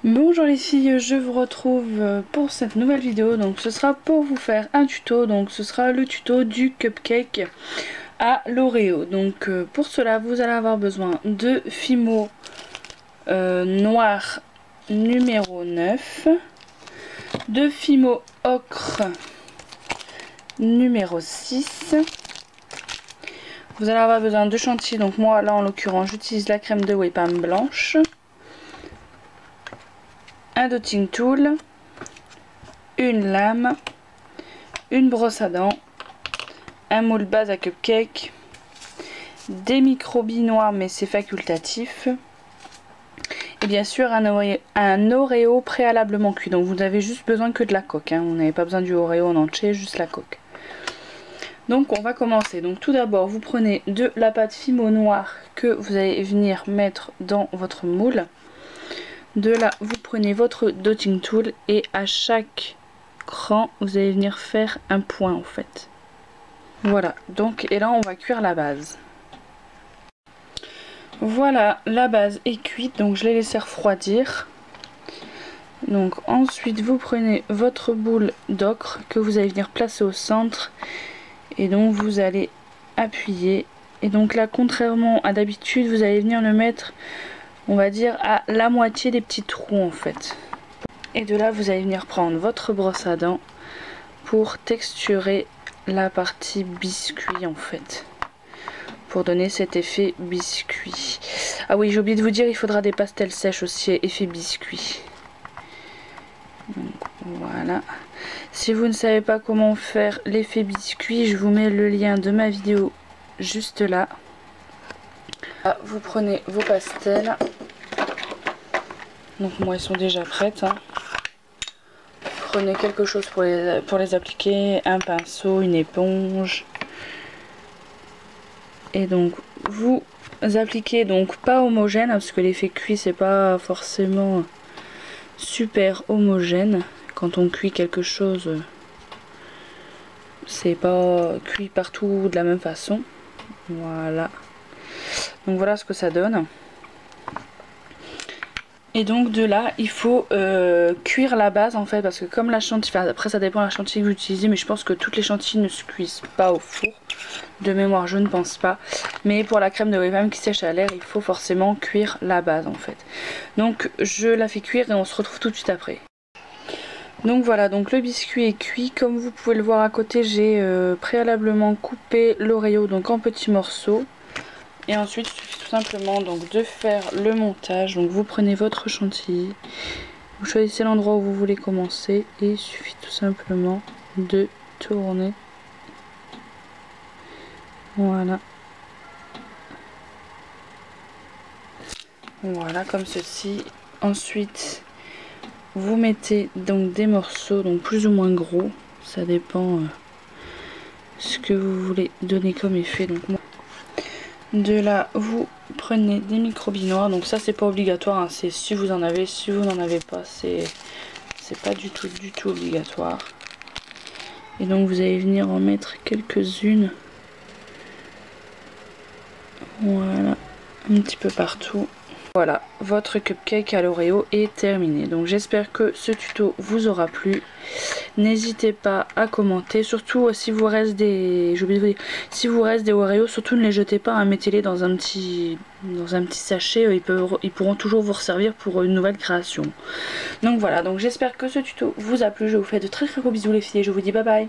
Bonjour les filles, je vous retrouve pour cette nouvelle vidéo. Donc ce sera pour vous faire un tuto. Donc ce sera le tuto du cupcake à l'Oreo. Donc pour cela vous allez avoir besoin de Fimo noir numéro 9, de Fimo ocre numéro 6. Vous allez avoir besoin de chantilly. Donc moi là en l'occurrence j'utilise la crème de Whippam blanche, un dotting tool, une lame, une brosse à dents, un moule base à cupcake, des microbis noirs mais c'est facultatif, et bien sûr un Oreo préalablement cuit. Donc vous n'avez juste besoin que de la coque, hein. Vous n'avez pas besoin du Oreo en entier, juste la coque. Donc on va commencer. Donc tout d'abord vous prenez de la pâte Fimo noire que vous allez venir mettre dans votre moule. De là vous prenez votre dotting tool et à chaque cran vous allez venir faire un point en fait. Voilà, donc et là on va cuire la base. Voilà, la base est cuite, donc je l'ai laissé refroidir. Donc ensuite vous prenez votre boule d'ocre que vous allez venir placer au centre et donc vous allez appuyer. Et donc là, contrairement à d'habitude, vous allez venir le mettre, on va dire, à la moitié des petits trous en fait. Et de là vous allez venir prendre votre brosse à dents pour texturer la partie biscuit en fait, pour donner cet effet biscuit. Ah oui, j'ai oublié de vous dire, il faudra des pastels sèches aussi, effet biscuit. Donc voilà, si vous ne savez pas comment faire l'effet biscuit, je vous mets le lien de ma vidéo juste là. Là, vous prenez vos pastels. Donc moi, elles sont déjà prêtes, hein. Prenez quelque chose pour les appliquer, un pinceau, une éponge. Et donc vous appliquez donc pas homogène, parce que l'effet cuit c'est pas forcément super homogène. Quand on cuit quelque chose, c'est pas cuit partout de la même façon. Voilà. Donc voilà ce que ça donne. Et donc de là il faut cuire la base en fait, parce que comme la chantilly, enfin, après ça dépend de la chantilly que vous utilisez, mais je pense que toutes les chantilly ne se cuisent pas au four. De mémoire je ne pense pas, mais pour la crème de Whippam qui sèche à l'air il faut forcément cuire la base en fait. Donc je la fais cuire et on se retrouve tout de suite après. Donc voilà, donc le biscuit est cuit. Comme vous pouvez le voir à côté, j'ai préalablement coupé l'Oreo donc en petits morceaux. Et ensuite il suffit tout simplement donc de faire le montage. Donc vous prenez votre chantilly, vous choisissez l'endroit où vous voulez commencer et il suffit tout simplement de tourner. Voilà. Voilà, comme ceci. Ensuite, vous mettez donc des morceaux, donc plus ou moins gros. Ça dépend ce que vous voulez donner comme effet. Donc moi, de là, vous prenez des microbis noirs. Donc ça, c'est pas obligatoire, hein. C'est si vous en avez, si vous n'en avez pas, c'est pas du tout obligatoire. Et donc vous allez venir en mettre quelques-unes. Voilà, un petit peu partout. Voilà, votre cupcake à l'Oreo est terminé. Donc j'espère que ce tuto vous aura plu. N'hésitez pas à commenter, surtout si vous reste des, j'ai oublié de vous dire, si vous reste des Oreos, surtout ne les jetez pas, hein, mettez-les dans un petit sachet, ils pourront toujours vous servir pour une nouvelle création. Donc voilà, donc j'espère que ce tuto vous a plu. Je vous fais de très gros bisous les filles et je vous dis bye bye.